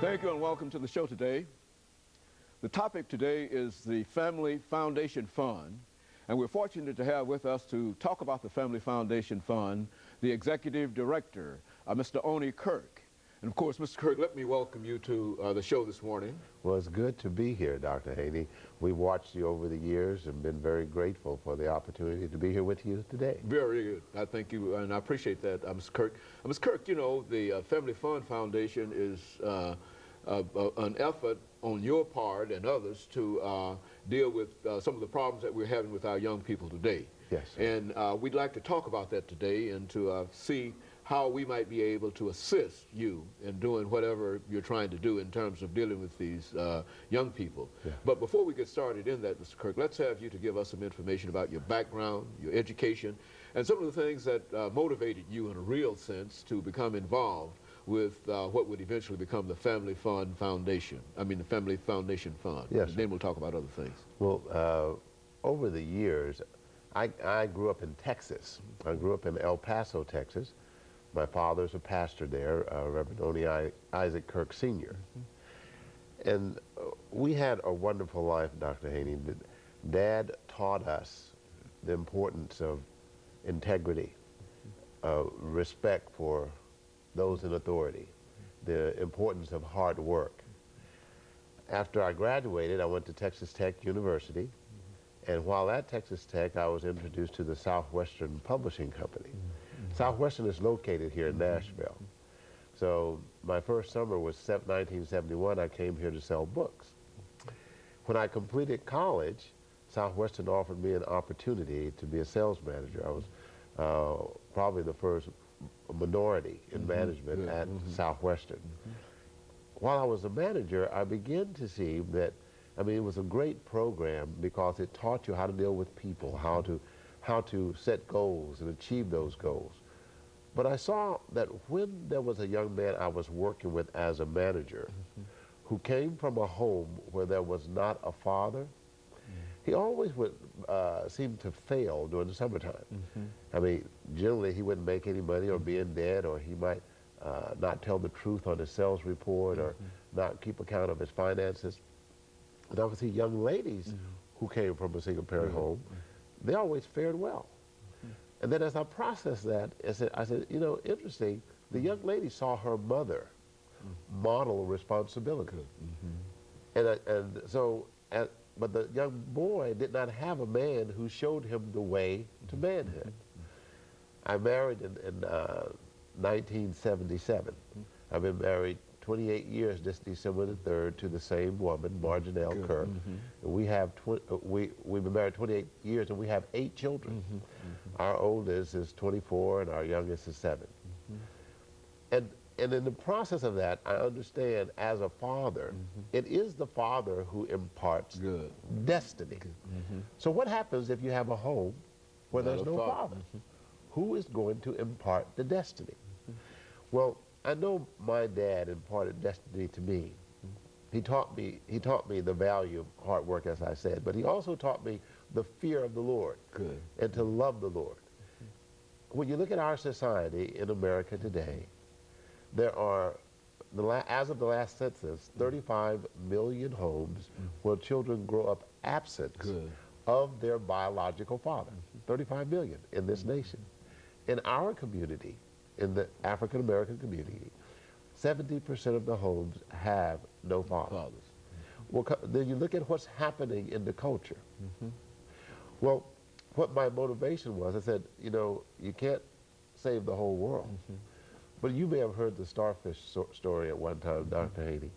Thank you and welcome to the show today. The topic today is the Family Foundation Fund, and we're fortunate to have with us to talk about the Family Foundation Fund the Executive Director, Mr. OKirk. And of course, Mr. Kirk, let me welcome you to the show this morning. Well, it's good to be here, Dr. Haney. We've watched you over the years and been very grateful for the opportunity to be here with you today. Very good. I thank you, and I appreciate that, Mr. Kirk. Mr. Kirk, you know, the Family Fund Foundation is an effort on your part and others to deal with some of the problems that we're having with our young people today. Yes. And we'd like to talk about that today and to see how we might be able to assist you in doing whatever you're trying to do in terms of dealing with these young people. Yeah. But before we get started in that, Mr. Kirk, let's have you to give us some information about your background, your education, and some of the things that motivated you in a real sense to become involved with what would eventually become the Family Fund Foundation. I mean, the Family Foundation Fund. Yes. And then we'll talk about other things. Well, over the years, I grew up in Texas. I grew up in El Paso, Texas. My father's a pastor there, Reverend Oni Isaac Kirk Sr. And we had a wonderful life, Dr. Haney. Dad taught us the importance of integrity, respect for those in authority, the importance of hard work. After I graduated, I went to Texas Tech University, and while at Texas Tech, I was introduced to the Southwestern Publishing Company. Southwestern is located here in Nashville. So my first summer was 1971. I came here to sell books. When I completed college, Southwestern offered me an opportunity to be a sales manager. I was probably the first minority in management at Southwestern. While I was a manager, I began to see that, I mean, it was a great program because it taught you how to deal with people, how to set goals and achieve those goals. But I saw that when there was a young man I was working with as a manager who came from a home where there was not a father, he always would seem to fail during the summertime. I mean, generally he wouldn't make any money or be in debt, or he might not tell the truth on his sales report or not keep account of his finances. And obviously young ladies who came from a single parent home, they always fared well. And then as I processed that, I said, you know, interesting, the young lady saw her mother model responsibility. And so, but the young boy did not have a man who showed him the way to manhood. I married in 1977. I've been married 28 years this December the 3rd to the same woman, Marginelle Kirk. And we have we've been married 28 years and we have 8 children. Our oldest is 24 and our youngest is 7. And in the process of that, I understand as a father, it is the father who imparts destiny. So what happens if you have a home where there's no father? Who is going to impart the destiny? Well, I know my dad imparted destiny to me. He taught me the value of hard work, as I said, but he also taught me the fear of the Lord and to love the Lord. When you look at our society in America today, there are, as of the last census, 35 million homes where children grow up absent of their biological father. 35 million in this nation. In our community, in the African American community, 70% of the homes have no fathers. Well, then you look at what's happening in the culture. Well, what my motivation was, I said, you know, you can't save the whole world. But you may have heard the starfish story at one time, Dr. Haney.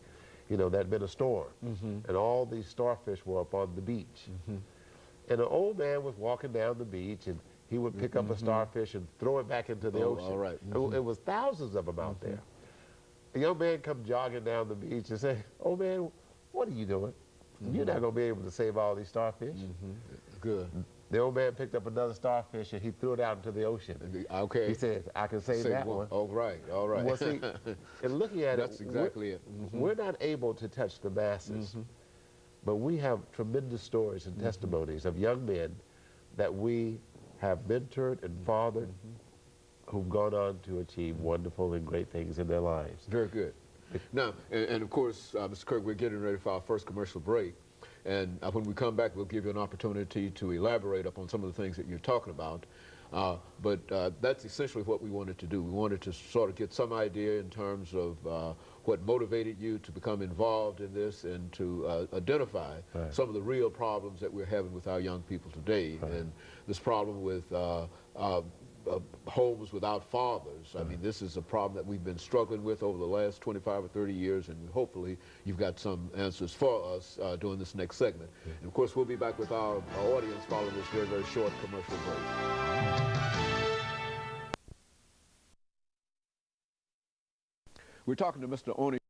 You know, there'd been a storm, and all these starfish were up on the beach. And an old man was walking down the beach, and he would pick up a starfish and throw it back into the ocean. All right. It was thousands of them out there. A young man come jogging down the beach and say, "Oh man, what are you doing? You're not going to be able to save all these starfish." Good. The old man picked up another starfish and he threw it out into the ocean. Okay. He said, "I can save that one." Oh, right, all right. Well, see, in looking at that's exactly it. We're not able to touch the masses, but we have tremendous stories and testimonies of young men that we have mentored and fathered who've gone on to achieve wonderful and great things in their lives. Very good. Now, and of course, Mr. Kirk, we're getting ready for our first commercial break. And when we come back, we'll give you an opportunity to elaborate upon some of the things that you're talking about. But that's essentially what we wanted to do. We wanted to sort of get some idea in terms of what motivated you to become involved in this and to identify some of the real problems that we're having with our young people today. And this problem with homes without fathers. I mean, this is a problem that we've been struggling with over the last 25 or 30 years, and hopefully you've got some answers for us during this next segment. And of course, we'll be back with our audience following this very, very short commercial break. We're talking to Mr. Oni.